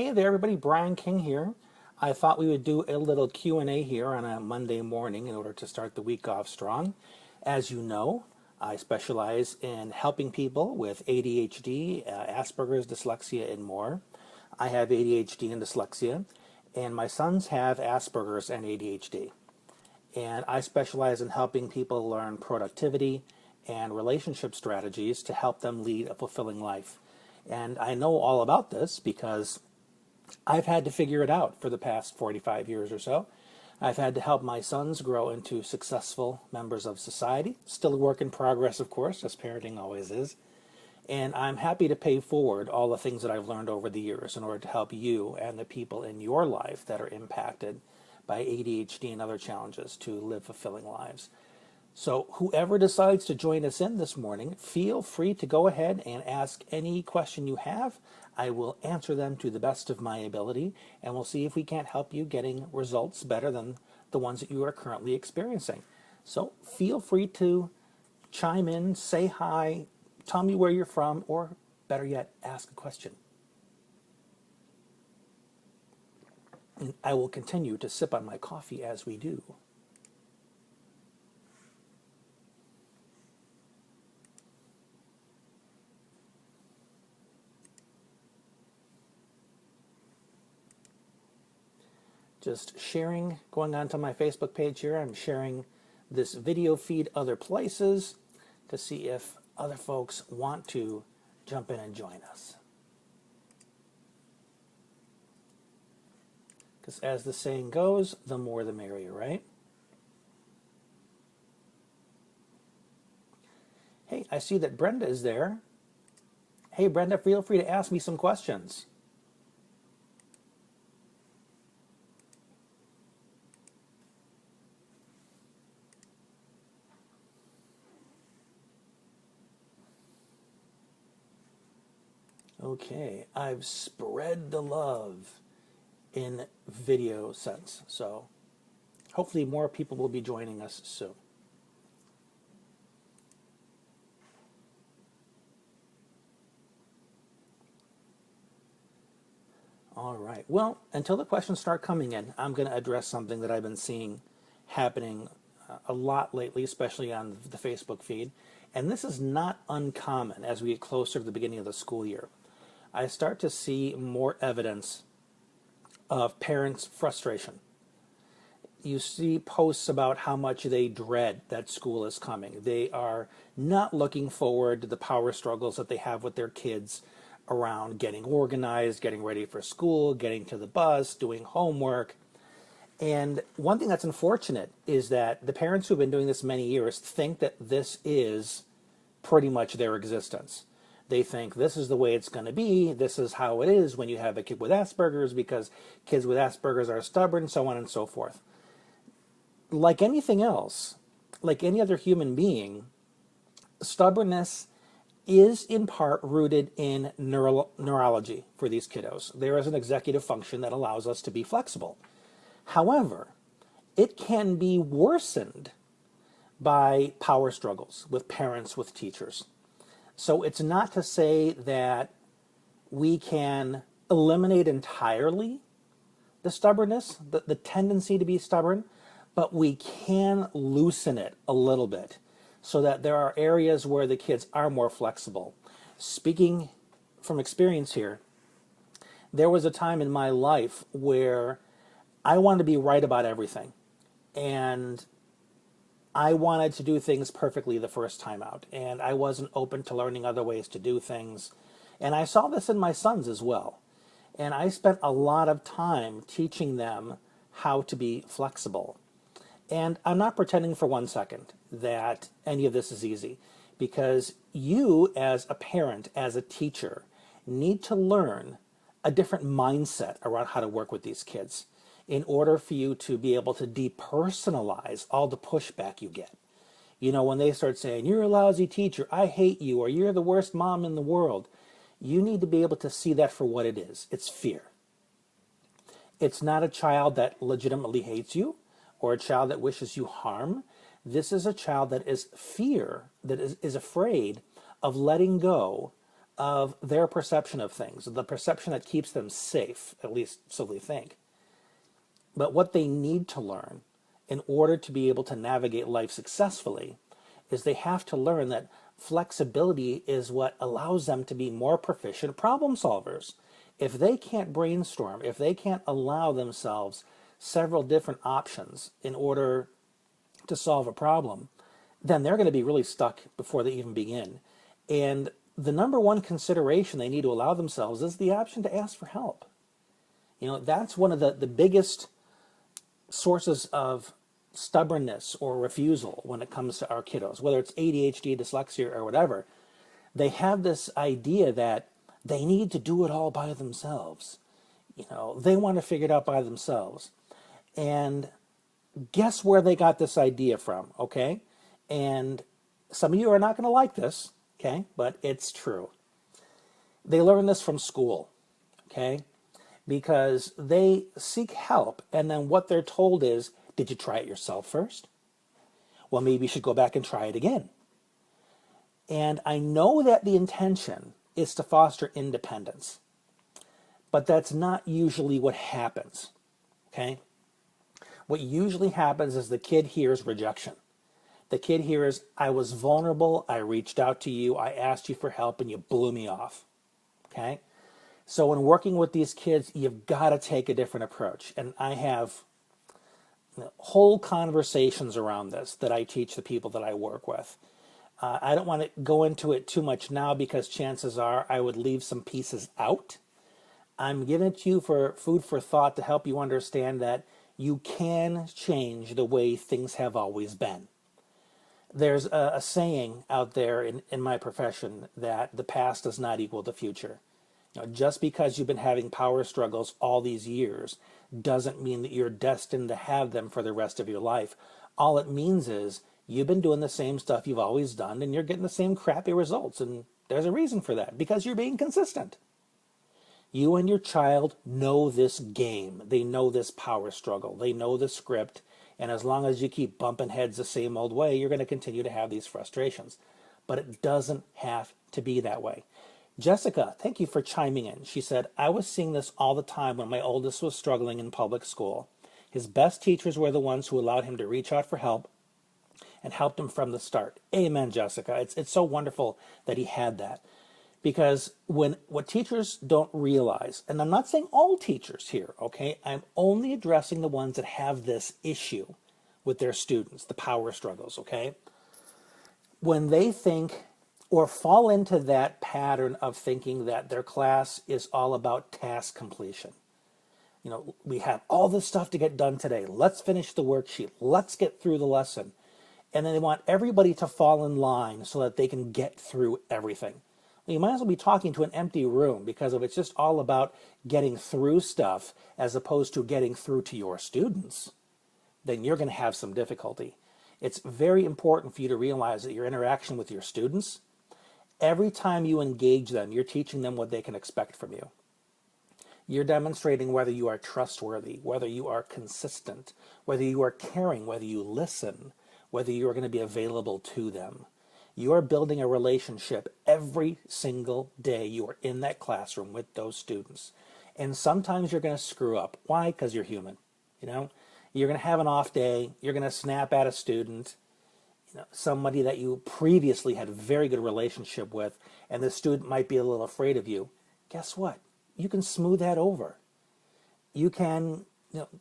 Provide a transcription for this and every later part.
Hey there everybody, Brian King here. I thought we would do a little Q&A here on a Monday morning in order to start the week off strong. As you know, I specialize in helping people with ADHD, Asperger's, dyslexia, and more. I have ADHD and dyslexia, and my sons have Asperger's and ADHD. And I specialize in helping people learn productivity and relationship strategies to help them lead a fulfilling life. And I know all about this because I've had to figure it out for the past 45 years or so. I've had to help my sons grow into successful members of society. Still a work in progress, of course, as parenting always is. And I'm happy to pay forward all the things that I've learned over the years in order to help you and the people in your life that are impacted by ADHD and other challenges to live fulfilling lives. So whoever decides to join us in this morning, feel free to go ahead and ask any question you have. I will answer them to the best of my ability, and we'll see if we can't help you getting results better than the ones that you are currently experiencing. So feel free to chime in, say hi, tell me where you're from, or better yet, ask a question. And I will continue to sip on my coffee as we do. Just sharing, going onto my Facebook page here. I'm sharing this video feed other places to see if other folks want to jump in and join us. Because as the saying goes, the more the merrier, right? Hey, I see that Brenda is there. Hey, Brenda, feel free to ask me some questions. Okay, I've spread the love in video sense, so hopefully more people will be joining us soon. All right, well, until the questions start coming in, I'm going to address something that I've been seeing happening a lot lately, especially on the Facebook feed, and this is not uncommon as we get closer to the beginning of the school year. I start to see more evidence of parents' frustration. You see posts about how much they dread that school is coming. They are not looking forward to the power struggles that they have with their kids around getting organized, getting ready for school, getting to the bus, doing homework. And one thing that's unfortunate is that the parents who've been doing this many years think that this is pretty much their existence. They think this is the way it's going to be. This is how it is when you have a kid with Asperger's because kids with Asperger's are stubborn, so on and so forth. Like anything else, like any other human being, stubbornness is in part rooted in neurology for these kiddos. There is an executive function that allows us to be flexible. However, it can be worsened by power struggles with parents, with teachers. So it's not to say that we can eliminate entirely the stubbornness, the tendency to be stubborn, but we can loosen it a little bit so that there are areas where the kids are more flexible. Speaking from experience here, there was a time in my life where I wanted to be right about everything. And I wanted to do things perfectly the first time out, and I wasn't open to learning other ways to do things. And I saw this in my sons as well. And I spent a lot of time teaching them how to be flexible. And I'm not pretending for 1 second that any of this is easy, because you as a parent, as a teacher, need to learn a different mindset around how to work with these kids in order for you to be able to depersonalize all the pushback you get. You know, when they start saying, you're a lousy teacher, I hate you, or you're the worst mom in the world, you need to be able to see that for what it is. It's fear. It's not a child that legitimately hates you or a child that wishes you harm. This is a child that is fear, that is afraid of letting go of their perception of things, the perception that keeps them safe, at least so they think. But what they need to learn in order to be able to navigate life successfully is they have to learn that flexibility is what allows them to be more proficient problem solvers. If they can't brainstorm, if they can't allow themselves several different options in order to solve a problem, then they're going to be really stuck before they even begin. And the number one consideration they need to allow themselves is the option to ask for help. That's one of the biggest sources of stubbornness or refusal when it comes to our kiddos, whether it's ADHD, dyslexia, or whatever. They have this idea that they need to do it all by themselves. They want to figure it out by themselves. And guess where they got this idea from, okay? And some of you are not going to like this, okay? But it's true. They learn this from school, okay? Because they seek help, and then what they're told is, did you try it yourself first? Well, maybe you should go back and try it again. And I know that the intention is to foster independence, but that's not usually what happens, okay? What usually happens is the kid hears rejection. The kid hears, I was vulnerable, I reached out to you, I asked you for help, and you blew me off, okay? So when working with these kids, you've got to take a different approach. And I have whole conversations around this that I teach the people that I work with. I don't want to go into it too much now because chances are I would leave some pieces out. I'm giving it to you for food for thought to help you understand that you can change the way things have always been. There's a saying out there in my profession that the past does not equal the future. Just because you've been having power struggles all these years doesn't mean that you're destined to have them for the rest of your life. All it means is you've been doing the same stuff you've always done and you're getting the same crappy results. And there's a reason for that, because you're being consistent. You and your child know this game. They know this power struggle. They know the script. And as long as you keep bumping heads the same old way, you're going to continue to have these frustrations. But it doesn't have to be that way. Jessica, thank you for chiming in. She said, I was seeing this all the time when my oldest was struggling in public school. His best teachers were the ones who allowed him to reach out for help and helped him from the start. Amen, Jessica. It's so wonderful that he had that. Because what teachers don't realize, and I'm not saying all teachers here, okay? I'm only addressing the ones that have this issue with their students, the power struggles, okay? When they think or fall into that pattern of thinking that their class is all about task completion. We have all this stuff to get done today. Let's finish the worksheet. Let's get through the lesson. And then they want everybody to fall in line so that they can get through everything. Well, you might as well be talking to an empty room, because if it's just all about getting through stuff as opposed to getting through to your students, then you're going to have some difficulty. It's very important for you to realize that your interaction with your students, every time you engage them, you're teaching them what they can expect from you. You're demonstrating whether you are trustworthy, whether you are consistent, whether you are caring, whether you listen, whether you are going to be available to them. You are building a relationship every single day you are in that classroom with those students. And sometimes you're going to screw up. Why? Because you're human. You're going to have an off day. You're going to snap at a student. Somebody that you previously had a very good relationship with, and the student might be a little afraid of you. Guess what? You can smooth that over. You can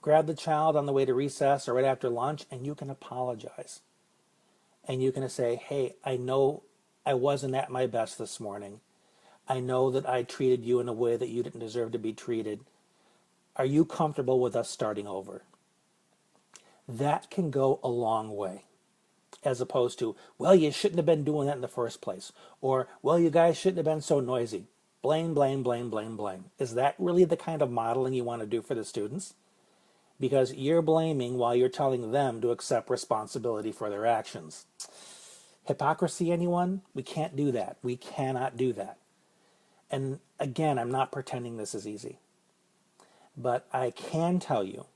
grab the child on the way to recess or right after lunch, and you can apologize. And you can say, hey, I know I wasn't at my best this morning. I know that I treated you in a way that you didn't deserve to be treated. Are you comfortable with us starting over? That can go a long way. As opposed to, well, you shouldn't have been doing that in the first place. Or, well, you guys shouldn't have been so noisy. Blame, blame, blame, blame, blame. Is that really the kind of modeling you want to do for the students? Because you're blaming while you're telling them to accept responsibility for their actions. Hypocrisy, anyone? We can't do that. We cannot do that. And again, I'm not pretending this is easy. But I can tell you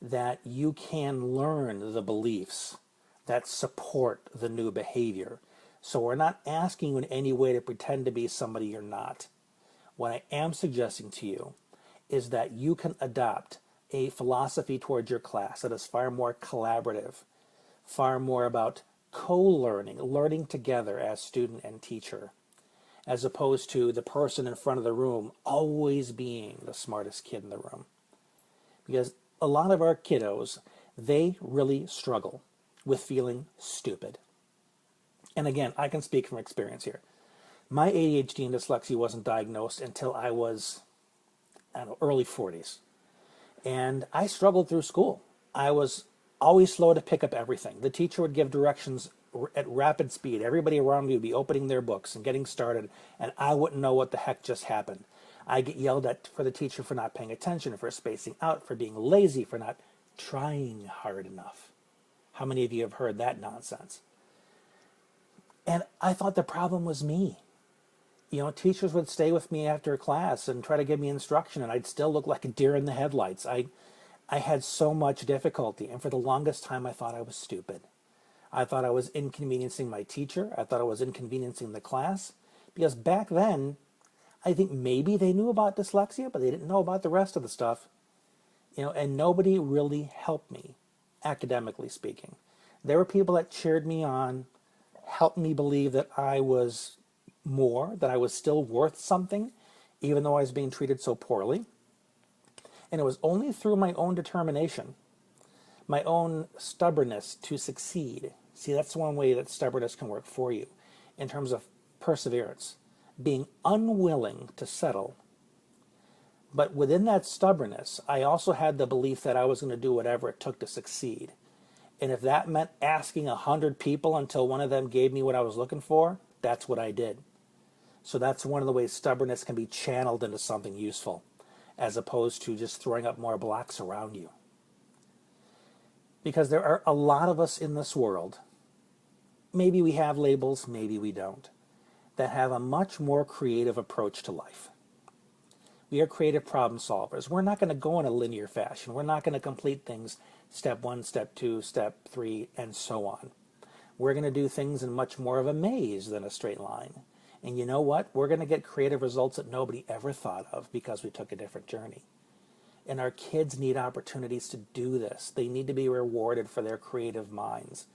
that you can learn the beliefs that support the new behavior. So we're not asking you in any way to pretend to be somebody you're not. What I am suggesting to you is that you can adopt a philosophy towards your class that is far more collaborative, far more about co-learning, learning together as student and teacher, as opposed to the person in front of the room always being the smartest kid in the room. Because a lot of our kiddos, they really struggle with feeling stupid. And again, I can speak from experience here. My ADHD and dyslexia wasn't diagnosed until I was, early 40s. And I struggled through school. I was always slow to pick up everything. The teacher would give directions at rapid speed. Everybody around me would be opening their books and getting started, and I wouldn't know what the heck just happened. I get yelled at for the teacher for not paying attention, for spacing out, for being lazy, for not trying hard enough. How many of you have heard that nonsense? And I thought the problem was me. Teachers would stay with me after class and try to give me instruction, and I'd still look like a deer in the headlights. I had so much difficulty, and for the longest time, I thought I was stupid. I thought I was inconveniencing my teacher. I thought I was inconveniencing the class, because back then, I think maybe they knew about dyslexia, but they didn't know about the rest of the stuff. And nobody really helped me, academically speaking. There were people that cheered me on, helped me believe that I was more, that I was still worth something, even though I was being treated so poorly. And it was only through my own determination, my own stubbornness to succeed. See, that's one way that stubbornness can work for you in terms of perseverance, being unwilling to settle. But within that stubbornness, I also had the belief that I was going to do whatever it took to succeed. And if that meant asking 100 people until one of them gave me what I was looking for, that's what I did. So that's one of the ways stubbornness can be channeled into something useful, as opposed to just throwing up more blocks around you. Because there are a lot of us in this world, maybe we have labels, maybe we don't, that have a much more creative approach to life. We are creative problem solvers. We're not going to go in a linear fashion. We're not going to complete things step 1, step 2, step 3, and so on. We're going to do things in much more of a maze than a straight line. And you know what? We're going to get creative results that nobody ever thought of because we took a different journey. And our kids need opportunities to do this. They need to be rewarded for their creative minds.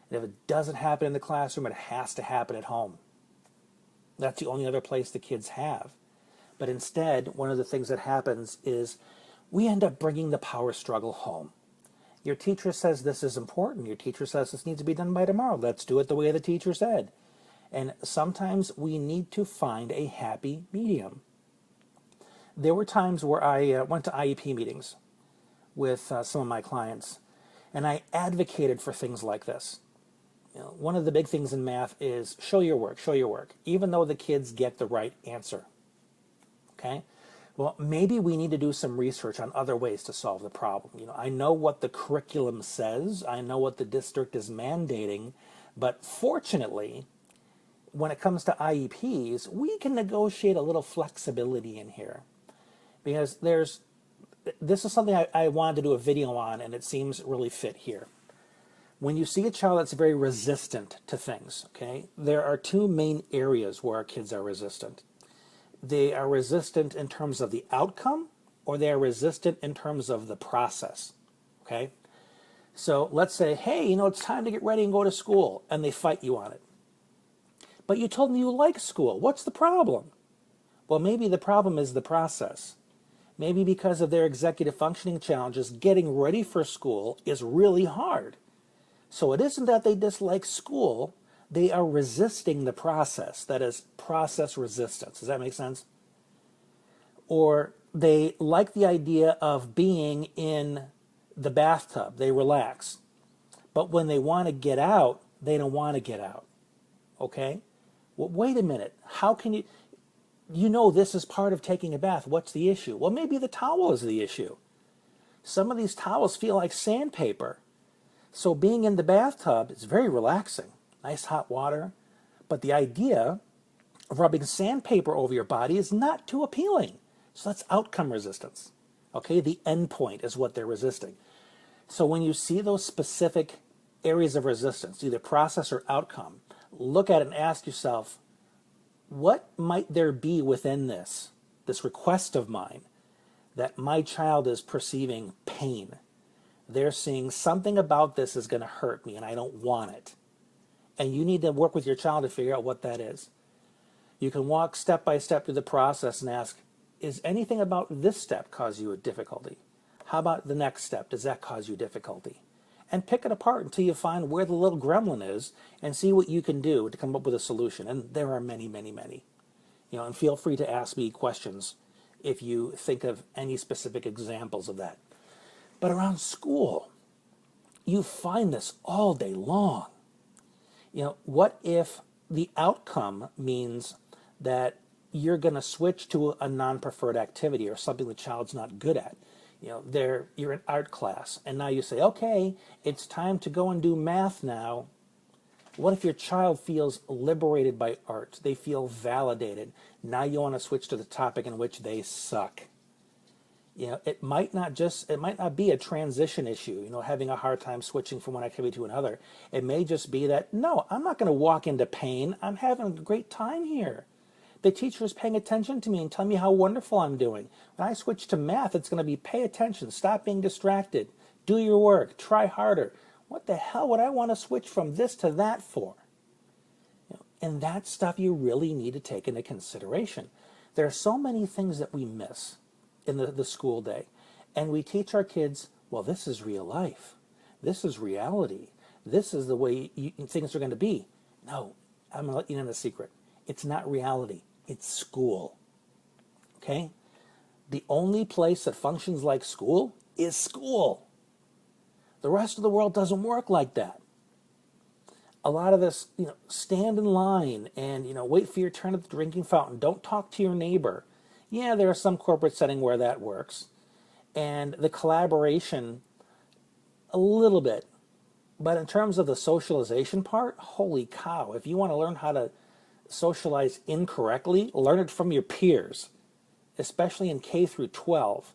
And if it doesn't happen in the classroom, it has to happen at home. That's the only other place the kids have. But instead, one of the things that happens is we end up bringing the power struggle home. Your teacher says this is important. Your teacher says this needs to be done by tomorrow. Let's do it the way the teacher said. And sometimes we need to find a happy medium. There were times where I went to IEP meetings with some of my clients, and I advocated for things like this. One of the big things in math is show your work, even though the kids get the right answer. Okay? Well, maybe we need to do some research on other ways to solve the problem. I know what the curriculum says. I know what the district is mandating. But fortunately, when it comes to IEPs, we can negotiate a little flexibility in here. Because this is something I wanted to do a video on, and it seems really fit here. When you see a child that's very resistant to things, okay, there are two main areas where our kids are resistant. They are resistant in terms of the outcome, or they are resistant in terms of the process, okay? So let's say, hey, it's time to get ready and go to school, and they fight you on it. But you told me you like school. What's the problem? Well, maybe the problem is the process. Maybe because of their executive functioning challenges, getting ready for school is really hard. So it isn't that they dislike school, they are resisting the process. That is process resistance. Does that make sense? Or they like the idea of being in the bathtub. They relax. But when they want to get out, they don't want to get out. Okay? Well, wait a minute. How can you... this is part of taking a bath. What's the issue? Well, maybe the towel is the issue. Some of these towels feel like sandpaper. So being in the bathtub is very relaxing. Nice hot water. But the idea of rubbing sandpaper over your body is not too appealing. So that's outcome resistance. Okay, the end point is what they're resisting. So when you see those specific areas of resistance, either process or outcome, look at it and ask yourself, what might there be within this request of mine that my child is perceiving pain? They're seeing something about this is going to hurt me and I don't want it. And you need to work with your child to figure out what that is. You can walk step by step through the process and ask, is anything about this step cause you a difficulty? How about the next step? Does that cause you difficulty? And pick it apart until you find where the little gremlin is and see what you can do to come up with a solution. And there are many, many, many. And feel free to ask me questions if you think of any specific examples of that. But around school, you find this all day long. What if the outcome means that you're going to switch to a non-preferred activity or something the child's not good at? You're in art class, and now you say, okay, it's time to go and do math now. What if your child feels liberated by art? They feel validated. Now you want to switch to the topic in which they suck. It might not be a transition issue, having a hard time switching from one activity to another. It may just be that, no, I'm not going to walk into pain. I'm having a great time here. The teacher is paying attention to me and telling me how wonderful I'm doing. When I switch to math, it's going to be pay attention, stop being distracted, do your work, try harder. What the hell would I want to switch from this to that for? And that's stuff you really need to take into consideration. There are so many things that we miss in the school day. And we teach our kids, well, this is real life. This is reality. This is the way things are going to be. No, I'm going to let you in a secret. It's not reality. It's school. Okay? The only place that functions like school is school. The rest of the world doesn't work like that. A lot of this, stand in line and, wait for your turn at the drinking fountain. Don't talk to your neighbor. Yeah, there are some corporate settings where that works. And the collaboration, a little bit. But in terms of the socialization part, holy cow. If you want to learn how to socialize incorrectly, learn it from your peers, especially in K through 12.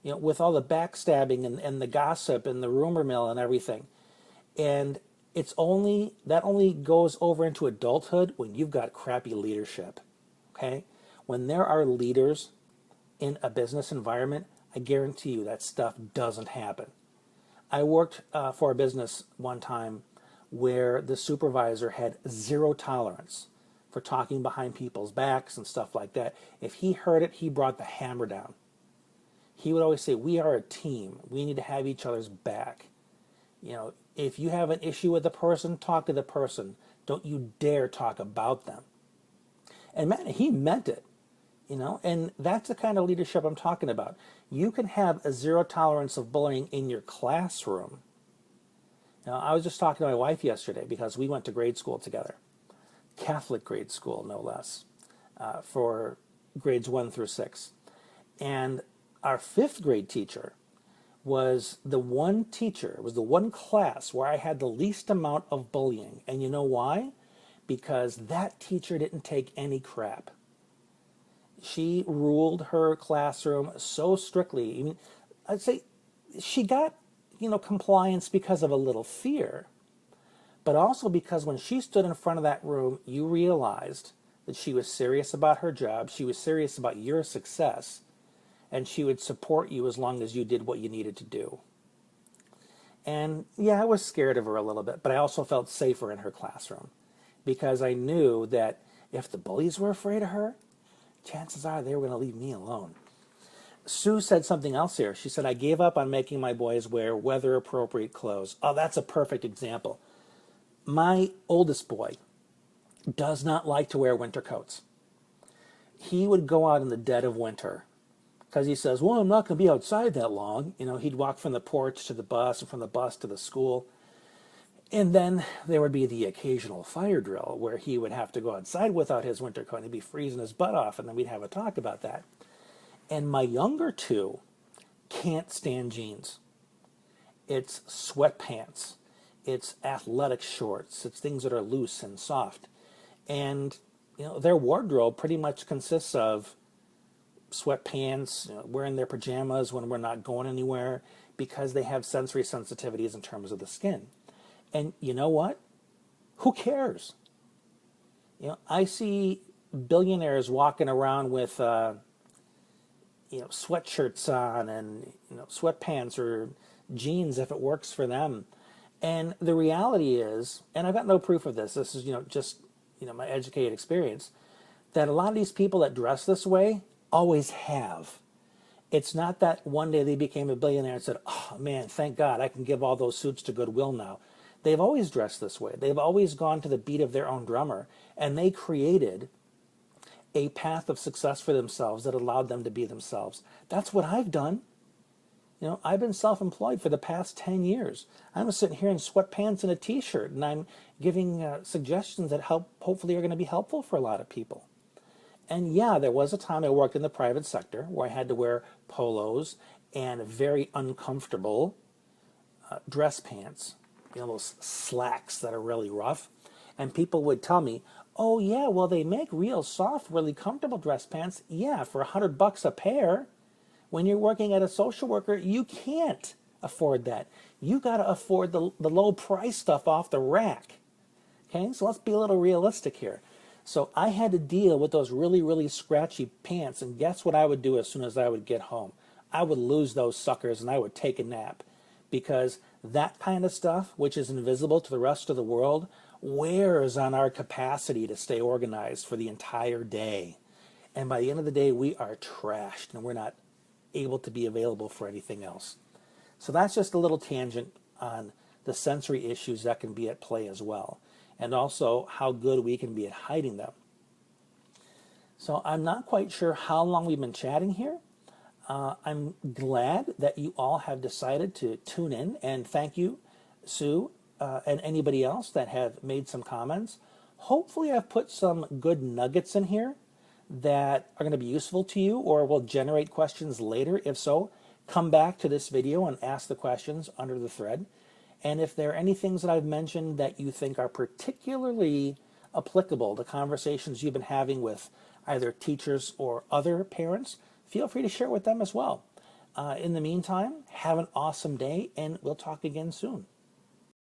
With all the backstabbing and the gossip and the rumor mill and everything. And that only goes over into adulthood when you've got crappy leadership. Okay? When there are leaders in a business environment, I guarantee you that stuff doesn't happen. I worked for a business one time where the supervisor had zero tolerance for talking behind people's backs and stuff like that. If he heard it, he brought the hammer down. He would always say, we are a team. We need to have each other's back. If you have an issue with a person, talk to the person. Don't you dare talk about them. And man, he meant it. And that's the kind of leadership I'm talking about. You can have a zero tolerance of bullying in your classroom. I was just talking to my wife yesterday because we went to grade school together. Catholic grade school, no less, for grades 1 through 6. And our 5th grade teacher was the one class where I had the least amount of bullying. And you know why? Because that teacher didn't take any crap. She ruled her classroom so strictly. I mean, I'd say she got, compliance because of a little fear, but also because when she stood in front of that room, you realized that she was serious about her job, she was serious about your success, and she would support you as long as you did what you needed to do. And yeah, I was scared of her a little bit, but I also felt safer in her classroom because I knew that if the bullies were afraid of her, chances are they were going to leave me alone. Sue said something else here. She said, I gave up on making my boys wear weather-appropriate clothes. Oh, that's a perfect example. My oldest boy does not like to wear winter coats. He would go out in the dead of winter because he says, well, I'm not going to be outside that long. He'd walk from the porch to the bus and from the bus to the school. And then there would be the occasional fire drill where he would have to go outside without his winter coat and he'd be freezing his butt off, and then we'd have a talk about that. And my younger two can't stand jeans. It's sweatpants. It's athletic shorts. It's things that are loose and soft. And, their wardrobe pretty much consists of sweatpants, wearing their pajamas when we're not going anywhere because they have sensory sensitivities in terms of the skin. And you know what? Who cares? I see billionaires walking around with sweatshirts on and sweatpants or jeans if it works for them. And the reality is, and I've got no proof of this. This is just my educated experience, that a lot of these people that dress this way always have. It's not that one day they became a billionaire and said, "Oh man, thank God I can give all those suits to Goodwill now." They've always dressed this way. They've always gone to the beat of their own drummer, and they created a path of success for themselves that allowed them to be themselves. That's what I've done. I've been self-employed for the past 10 years. I'm sitting here in sweatpants and a t-shirt, and I'm giving suggestions that hopefully are going to be helpful for a lot of people. And yeah, there was a time I worked in the private sector where I had to wear polos and very uncomfortable dress pants, those slacks that are really rough. And people would tell me, "Oh yeah, well they make real soft, really comfortable dress pants." Yeah, for $100 a pair. When you're working at a social worker, you can't afford that. You got to afford the low price stuff off the rack. Okay, so let's be a little realistic here. So I had to deal with those really, really scratchy pants, and guess what I would do as soon as I would get home? I would lose those suckers and I would take a nap, because that kind of stuff, which is invisible to the rest of the world, wears on our capacity to stay organized for the entire day. And by the end of the day, we are trashed and we're not able to be available for anything else. So that's just a little tangent on the sensory issues that can be at play as well, and also how good we can be at hiding them. So I'm not quite sure how long we've been chatting here. I'm glad that you all have decided to tune in, and thank you, Sue, and anybody else that have made some comments. Hopefully I've put some good nuggets in here that are going to be useful to you or will generate questions later. If so, come back to this video and ask the questions under the thread. And if there are any things that I've mentioned that you think are particularly applicable to conversations you've been having with either teachers or other parents, feel free to share it with them as well. In the meantime, have an awesome day, and we'll talk again soon.